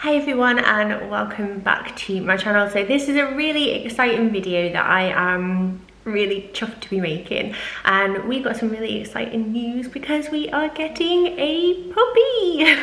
Hi everyone and welcome back to my channel. So this is a really exciting video that I am really chuffed to be making, and we've got some really exciting news because we are getting a puppy.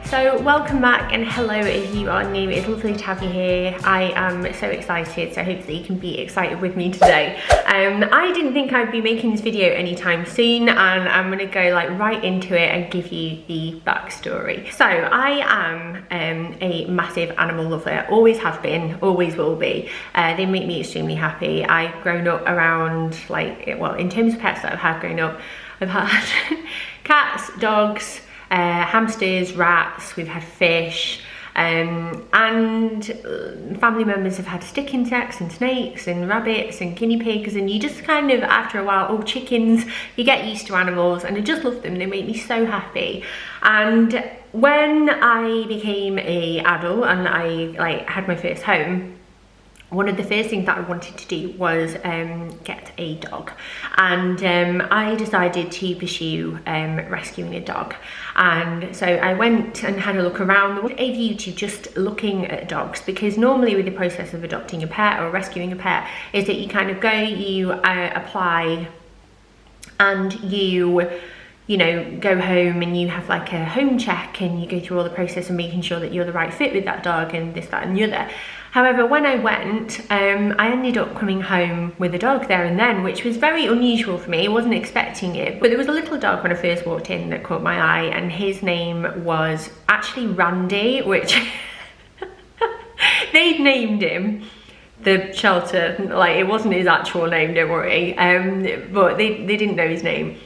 So welcome back and hello if you are new. It's lovely to have you here. I am so excited, so hopefully you can be excited with me today. I didn't think I'd be making this video anytime soon, and I'm gonna go right into it and give you the backstory. So I am a massive animal lover. I always have been, always will be. They make me extremely happy. I've grown up around in terms of pets that I've had growing up, I've had cats, dogs, hamsters, rats, we've had fish, and family members have had stick insects and snakes and rabbits and guinea pigs, and you just kind of, after a while, chickens, you get used to animals, and I just love them. They make me so happy. And when I became an adult and I had my first home, one of the first things that I wanted to do was get a dog, and I decided to pursue rescuing a dog. And so I went and had a look around with a view to just looking at dogs, because normally with the process of adopting a pet or rescuing a pet is that you kind of go, you apply, and you go home and you have like a home check, and you go through all the process of making sure that you're the right fit with that dog and this, that and the other. However, when I went, I ended up coming home with a dog there and then, which was very unusual for me. I wasn't expecting it, but there was a little dog when I first walked in that caught my eye, and his name was actually Randy, which they'd named him. The shelter, it wasn't his actual name, don't worry, but they didn't know his name.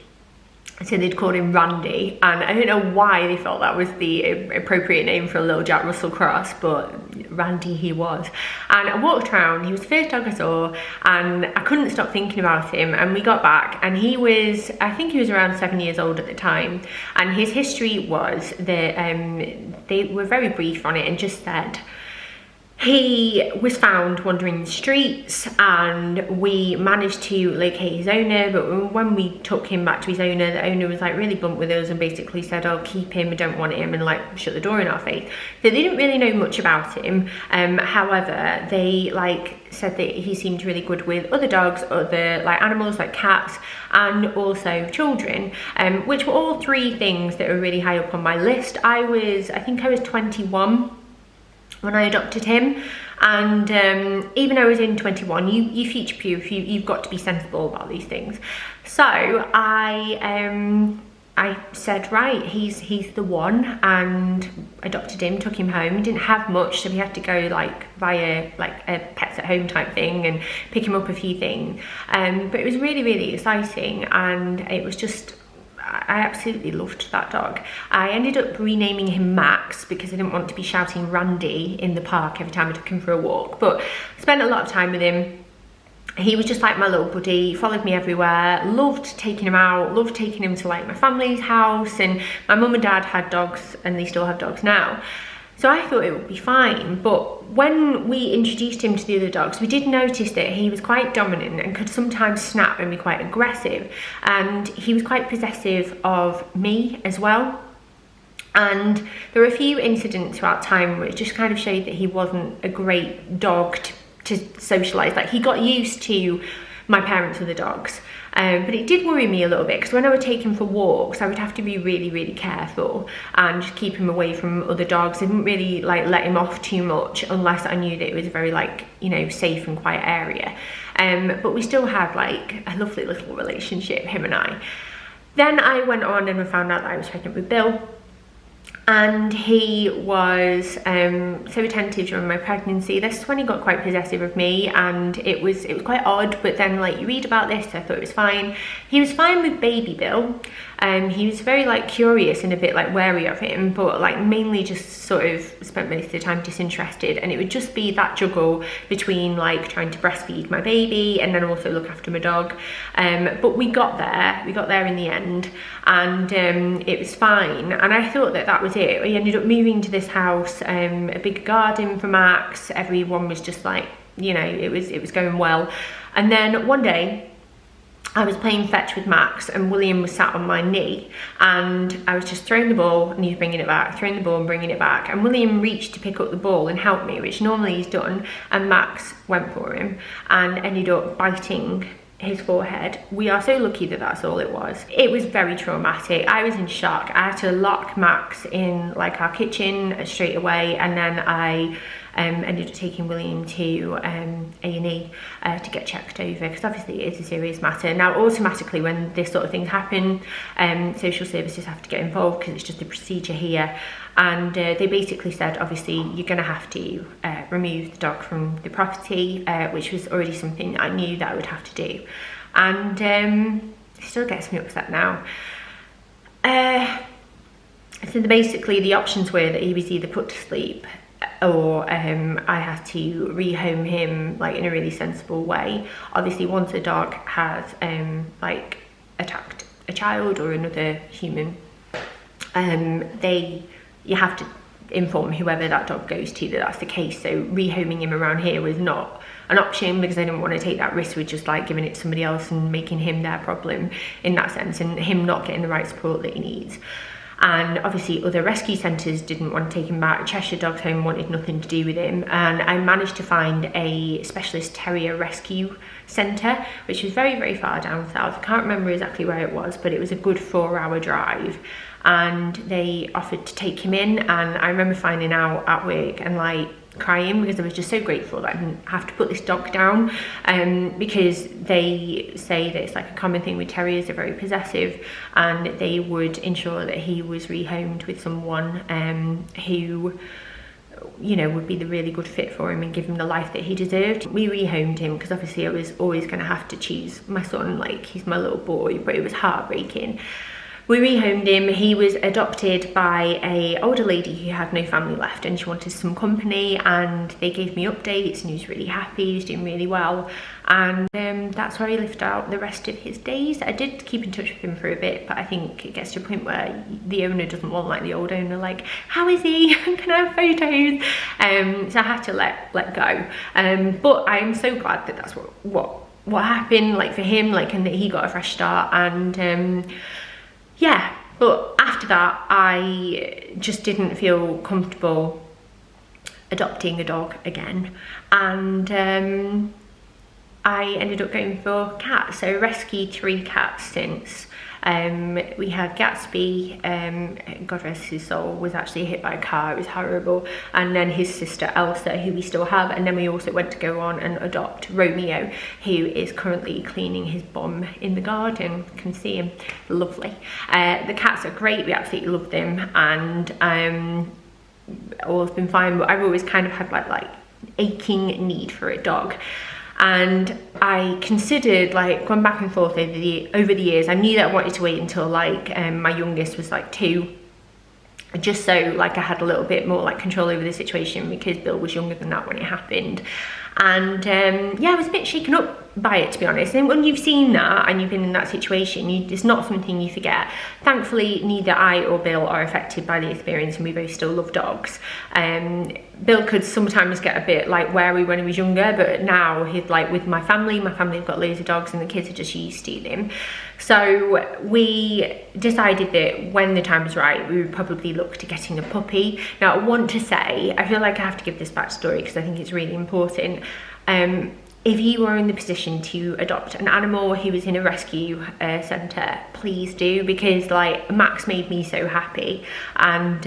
So they'd called him Randy, and I don't know why they felt that was the appropriate name for a little Jack Russell cross, but Randy he was. And I walked around, he was the first dog I saw, and I couldn't stop thinking about him. And we got back, and he was, I think he was around 7 years old at the time, and his history was that they were very brief on it and just said he was found wandering the streets, and we managed to locate his owner. But when we took him back to his owner, the owner was really blunt with us and basically said, "Oh, keep him, I don't want him," and shut the door in our face. So they didn't really know much about him. However, they said that he seemed really good with other dogs, other animals like cats, and also children, which were all three things that were really high up on my list. I think I was 21 when I adopted him, and even though I was in 21, you future-proof, you've got to be sensible about these things. So I said, right, he's the one, and adopted him, took him home. He didn't have much, so we had to go via a pets at home type thing and pick him up a few things, but it was really, really exciting, and it was just, I absolutely loved that dog. I ended up renaming him Max because I didn't want to be shouting Randy in the park every time I took him for a walk, but I spent a lot of time with him. He was just like my little buddy. He followed me everywhere. Loved taking him out, loved taking him to my family's house, and my mum and dad had dogs, and they still have dogs now. So I thought it would be fine, but when we introduced him to the other dogs, we did notice that he was quite dominant and could sometimes snap and be quite aggressive, and he was quite possessive of me as well. And there were a few incidents throughout time which just kind of showed that he wasn't a great dog to socialise. He got used to my parents with the dogs, but it did worry me a little bit, because when I would take him for walks, I would have to be really, really careful and just keep him away from other dogs. I didn't really let him off too much unless I knew that it was a very safe and quiet area. But we still had a lovely little relationship, him and I. Then I went on and I found out that I was pregnant with Bill. And he was so attentive during my pregnancy. This is when he got quite possessive of me, and it was quite odd. But then you read about this, so I thought it was fine. He was fine with baby Bill. He was very curious and a bit wary of him, but mainly just sort of spent most of the time disinterested. And it would just be that juggle between trying to breastfeed my baby and then also look after my dog. But we got there in the end, and it was fine. And I thought that was it. We ended up moving to this house, a big garden for Max. Everyone was just it was going well. And then one day I was playing fetch with Max and William was sat on my knee, and I was just throwing the ball and he was bringing it back, throwing the ball and bringing it back, and William reached to pick up the ball and help me, which normally he's done, and Max went for him and ended up biting his forehead. We are so lucky that that's all it was. It was very traumatic. I was in shock. I had to lock Max in like our kitchen straight away, and then I ended up taking William to A&E to get checked over, because obviously it is a serious matter. Now automatically when this sort of things happen, social services have to get involved because it's just a procedure here, and they basically said obviously you're going to have to remove the dog from the property, which was already something I knew that I would have to do, and it still gets me upset now. So basically the options were that he was either put to sleep, or I had to rehome him like in a really sensible way. Obviously once a dog has like attacked a child or another human, you have to inform whoever that dog goes to that that's the case. So rehoming him around here was not an option, because I didn't want to take that risk with just like giving it to somebody else and making him their problem in that sense, and him not getting the right support that he needs. And obviously other rescue centres didn't want to take him back. Cheshire Dogs Home wanted nothing to do with him, and I managed to find a specialist terrier rescue centre, which was very, very far down south. I can't remember exactly where it was, but it was a good 4-hour drive, and they offered to take him in. And I remember finding out at work and like crying, because I was just so grateful that I didn't have to put this dog down, because they say that it's like a common thing with terriers, they're very possessive, and they would ensure that he was rehomed with someone who, you know, would be the really good fit for him and give him the life that he deserved. We rehomed him because obviously I was always going to have to choose my son, like he's my little boy, but it was heartbreaking. We rehomed him. He was adopted by an older lady who had no family left, and she wanted some company, and they gave me updates and he was really happy, he was doing really well, and that's where he lived out the rest of his days. I did keep in touch with him for a bit, but I think it gets to a point where the owner doesn't want like the old owner like, how is he? Can I have photos? So I had to let go, but I'm so glad that that's what happened, like for him, like, and that he got a fresh start. And yeah, but after that I just didn't feel comfortable adopting a dog again, and I ended up going for cats. So I rescued 3 cats since. We had Gatsby, God rest his soul, was actually hit by a car, it was horrible, and then his sister Elsa, who we still have, and then we also went to go on and adopt Romeo, who is currently cleaning his bum in the garden. You can see him, lovely. The cats are great, we absolutely love them, and all has been fine, but I've always kind of had like aching need for a dog. And I considered like going back and forth over the years. I knew that I wanted to wait until like my youngest was like 2, just so like I had a little bit more like control over the situation, because Bill was younger than that when it happened. And yeah, I was a bit shaken up by it, to be honest. And when you've seen that and you've been in that situation, it's not something you forget. Thankfully, neither I or Bill are affected by the experience, and we both still love dogs. Bill could sometimes get a bit like wary when he was younger, but now he's like with my family have got loads of dogs, and the kids are just used to them. So we decided that when the time was right, we would probably look to getting a puppy. Now I want to say, I feel like I have to give this backstory because I think it's really important. If you are in the position to adopt an animal who is in a rescue centre, please do, because like Max made me so happy, and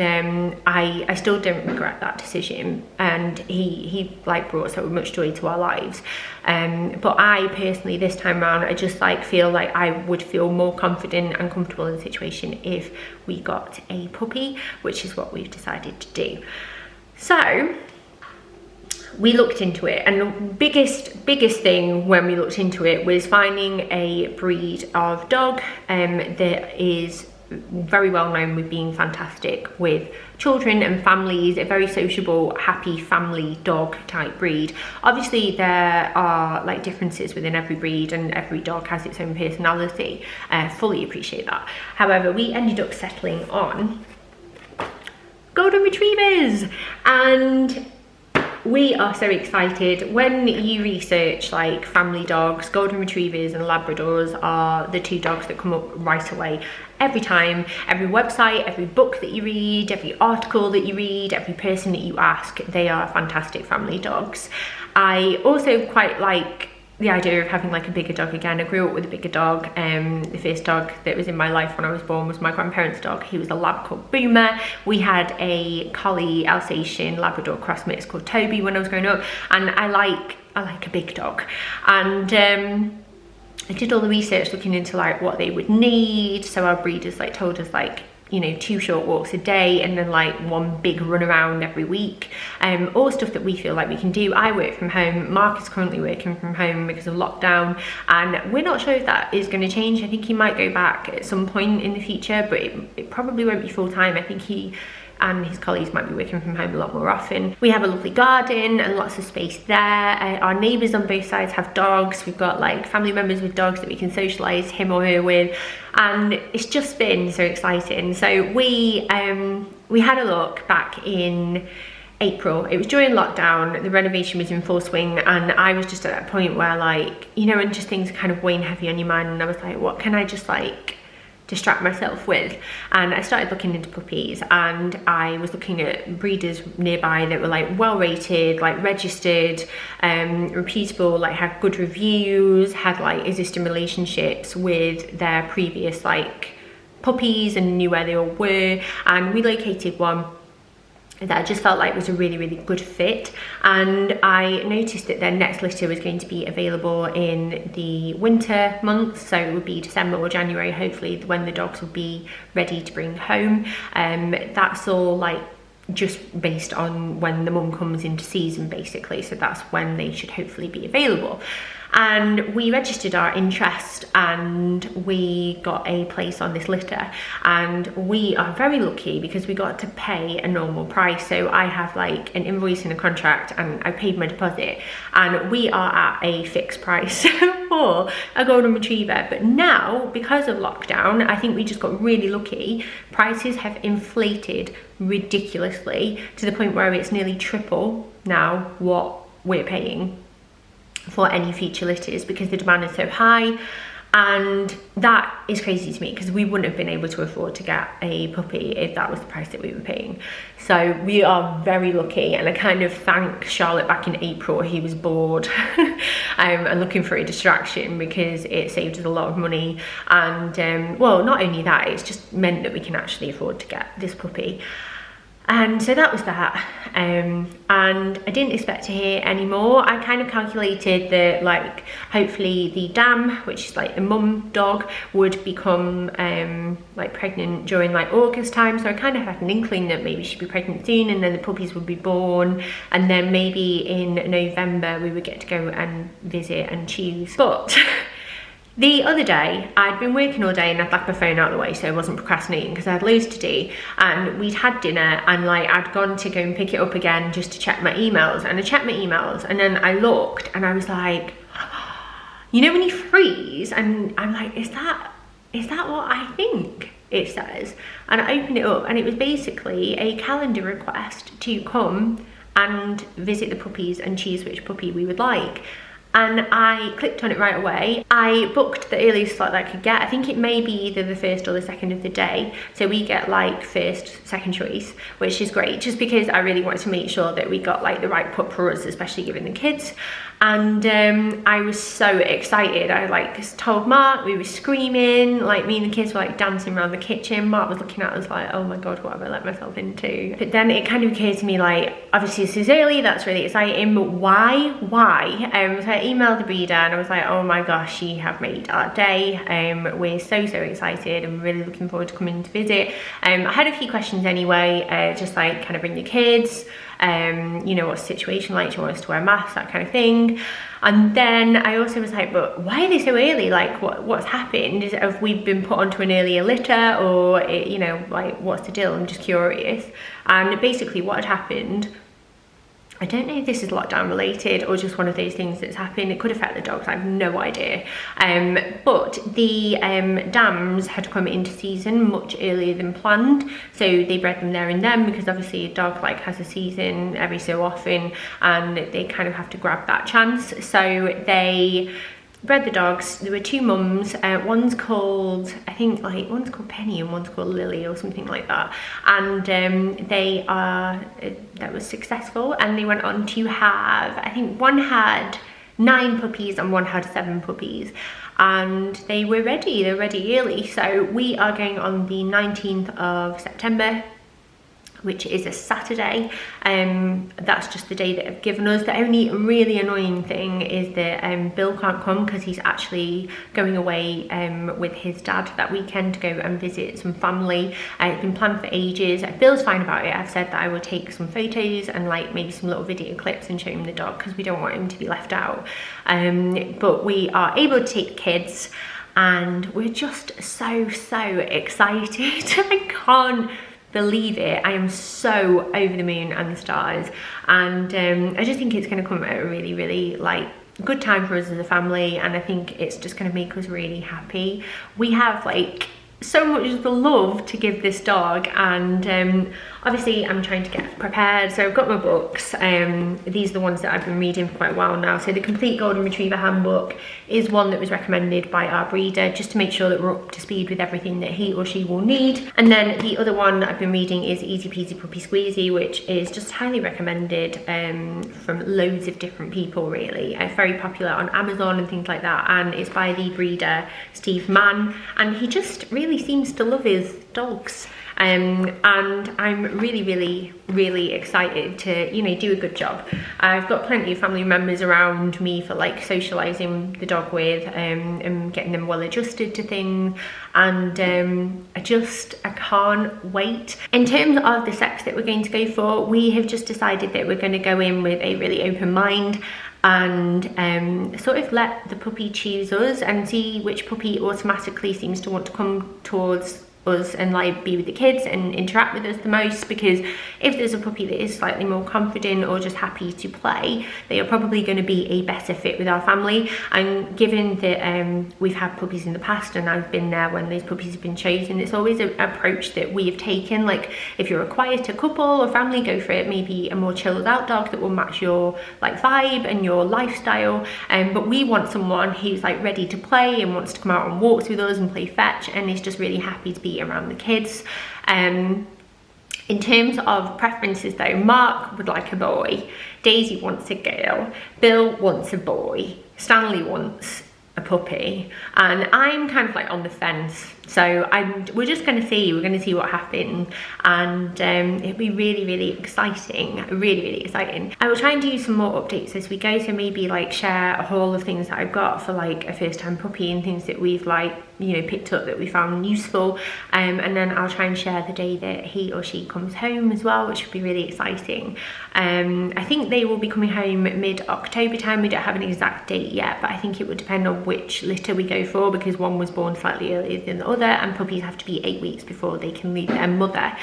I still don't regret that decision, and he like brought so much joy to our lives. But I personally, this time around, I just like feel like I would feel more confident and comfortable in the situation if we got a puppy, which is what we've decided to do. So we looked into it, and the biggest thing when we looked into it was finding a breed of dog that is very well known with being fantastic with children and families, a very sociable, happy family dog type breed. Obviously there are like differences within every breed, and every dog has its own personality. Fully appreciate that. However, we ended up settling on golden retrievers, and we are so excited. When you research like family dogs, golden retrievers and Labradors are the two dogs that come up right away. Every time, every website, every book that you read, every article that you read, every person that you ask, they are fantastic family dogs. I also quite like the idea of having like a bigger dog again. I grew up with a bigger dog. The first dog that was in my life when I was born was my grandparents' dog. He was a lab called Boomer. We had a collie Alsatian Labrador cross mix called Toby when I was growing up, and I like a big dog. And I did all the research looking into like what they would need. So our breeders like told us like, you know, 2 short walks a day and then like 1 big run around every week. All stuff that we feel like we can do. I work from home. Mark is currently working from home because of lockdown, and we're not sure if that is going to change. I think he might go back at some point in the future, but it probably won't be full time. I think he and his colleagues might be working from home a lot more often. We have a lovely garden and lots of space there. Our neighbours on both sides have dogs. We've got like family members with dogs that we can socialise him or her with, and it's just been so exciting. So we had a look back in April. It was during lockdown, the renovation was in full swing, and I was just at that point where like, you know, and just things kind of weighing heavy on your mind, and I was like, what can I just like distract myself with? And I started looking into puppies, and I was looking at breeders nearby that were like well rated, like registered, reputable, like had good reviews, had like existing relationships with their previous like puppies and knew where they all were. And we located one that I just felt like was a really, really good fit. And I noticed that their next litter was going to be available in the winter months, so it would be December or January, hopefully, when the dogs will be ready to bring home. That's all like just based on when the mum comes into season, basically, so that's when they should hopefully be available. And we registered our interest and we got a place on this litter, and we are very lucky because we got to pay a normal price. So I have like an invoice and a contract, and I paid my deposit, and we are at a fixed price for a golden retriever. But now, because of lockdown, I think we just got really lucky. Prices have inflated ridiculously to the point where it's nearly triple now what we're paying for any future litters, because the demand is so high. And that is crazy to me, because we wouldn't have been able to afford to get a puppy if that was the price that we were paying. So we are very lucky, and I kind of thank Charlotte back in April. He was bored and looking for a distraction, because it saved us a lot of money. And well, not only that, it's just meant that we can actually afford to get this puppy. And so that was that, and I didn't expect to hear any more. I kind of calculated that like hopefully the dam, which is like the mum dog, would become like pregnant during like August time, so I kind of had an inkling that maybe she'd be pregnant soon, and then the puppies would be born, and then maybe in November we would get to go and visit and choose. But the other day, I'd been working all day and I'd left my phone out of the way so I wasn't procrastinating, because I had loads to do, and we'd had dinner, and like I'd gone to go and pick it up again just to check my emails, and I checked my emails, and then I looked and I was like, you know when you freeze, and I'm like, is that what I think it says? And I opened it up, and it was basically a calendar request to come and visit the puppies and choose which puppy we would like. And I clicked on it right away. I booked the earliest slot that I could get. I think it may be either the first or the second of the day. So we get like first, second choice, which is great, just because I really wanted to make sure that we got like the right pup for us, especially given the kids. And I was so excited. I like told Mark, we were screaming, like me and the kids were like dancing around the kitchen. Mark was looking at us like, oh my God, what have I let myself into? But then it kind of occurred to me like, obviously this is early, that's really exciting, but why? So I emailed the breeder and I was like, oh my gosh, you have made our day. We're so excited and really looking forward to coming to visit. I had a few questions anyway, just like, can I bring the kids? You know, what's the situation like? Do you want us to wear masks? That kind of thing. And then I also was like, but why are they so early? Like, what's happened? Have we been put onto an earlier litter, or, you know, like, what's the deal? I'm just curious. And basically what had happened I don't know if this is lockdown related or just one of those things that's happened. It could affect the dogs, I have no idea. But the dams had come into season much earlier than planned. So they bred them there and then, because obviously a dog like has a season every so often and they kind of have to grab that chance. So they bred the dogs. There were two mums, one's called, I think like one's called Penny and one's called Lily or something like that, and that was successful, and they went on to have, I think one had 9 puppies and one had 7 puppies, and they were ready early. So we are going on the 19th of September, which is a Saturday. That's just the day that I've given us. The only really annoying thing is that Bill can't come because he's actually going away with his dad that weekend to go and visit some family. It's been planned for ages. Bill's fine about it. I've said that I will take some photos and like maybe some little video clips and show him the dog, because we don't want him to be left out. But we are able to take the kids, and we're just so excited. I can't believe it. I am so over the moon and the stars, and I just think it's going to come at a really like good time for us as a family, and I think it's just going to make us really happy. We have like so much love to give this dog, and obviously I'm trying to get prepared. So I've got my books. These are the ones that I've been reading for quite a while now. So the Complete Golden Retriever Handbook is one that was recommended by our breeder, just to make sure that we're up to speed with everything that he or she will need. And then the other one I've been reading is Easy Peasy Puppy Squeezy, which is just highly recommended from loads of different people really. It's very popular on Amazon and things like that, and it's by the breeder Steve Mann, and he just really seems to love his dogs. And I'm really excited to, you know, do a good job. I've got plenty of family members around me for like socializing the dog with, and getting them well adjusted to things, and I can't wait. In terms of the sex that we're going to go for, we have just decided that we're going to go in with a really open mind and sort of let the puppy choose us and see which puppy automatically seems to want to come towards us and like be with the kids and interact with us the most. Because if there's a puppy that is slightly more confident or just happy to play, they are probably going to be a better fit with our family. And given that we've had puppies in the past and I've been there when those puppies have been chosen, it's always an approach that we have taken. Like if you're a quieter couple or family, go for it, maybe a more chilled out dog that will match your like vibe and your lifestyle, but we want someone who's like ready to play and wants to come out on walks with us and play fetch, and is just really happy to be around the kids. In terms of preferences though, Mark would like a boy, Daisy wants a girl, Bill wants a boy, Stanley wants a puppy, and I'm kind of like on the fence. So we're just going to see, we're going to see what happens, and it'll be really exciting, really exciting. I will try and do some more updates as we go, so maybe like share a haul of things that I've got for like a first time puppy and things that we've like, you know, picked up that we found useful, and then I'll try and share the day that he or she comes home as well, which would be really exciting. I think they will be coming home mid-October time. We don't have an exact date yet, but I think it would depend on which litter we go for, because one was born slightly earlier than the other, and puppies have to be 8 weeks before they can leave their mother.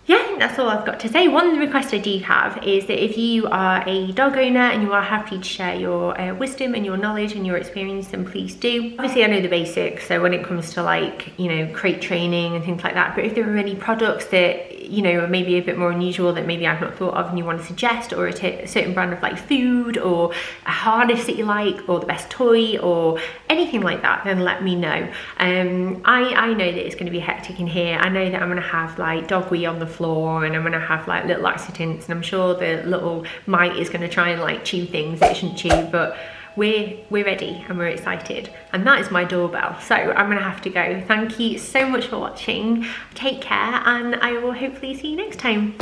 Yeah, I think that's all I've got to say. One request I do have is that if you are a dog owner and you are happy to share your wisdom and your knowledge and your experience, then please do. Obviously I know the basics, so when it comes to like, you know, crate training and things like that, but if there are any products that, you know, are maybe a bit more unusual that maybe I've not thought of and you want to suggest, or a certain brand of like food or a harness that you like, or the best toy or anything like that, then let me know. I know that it's going to be hectic in here. I know that I'm going to have like dog wee on the floor, and I'm going to have like little laxatives, and I'm sure the little mite is going to try and like chew things that it shouldn't chew, but we're ready and we're excited. And that is my doorbell, so I'm going to have to go. Thank you so much for watching. Take care, and I will hopefully see you next time.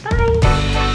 Bye.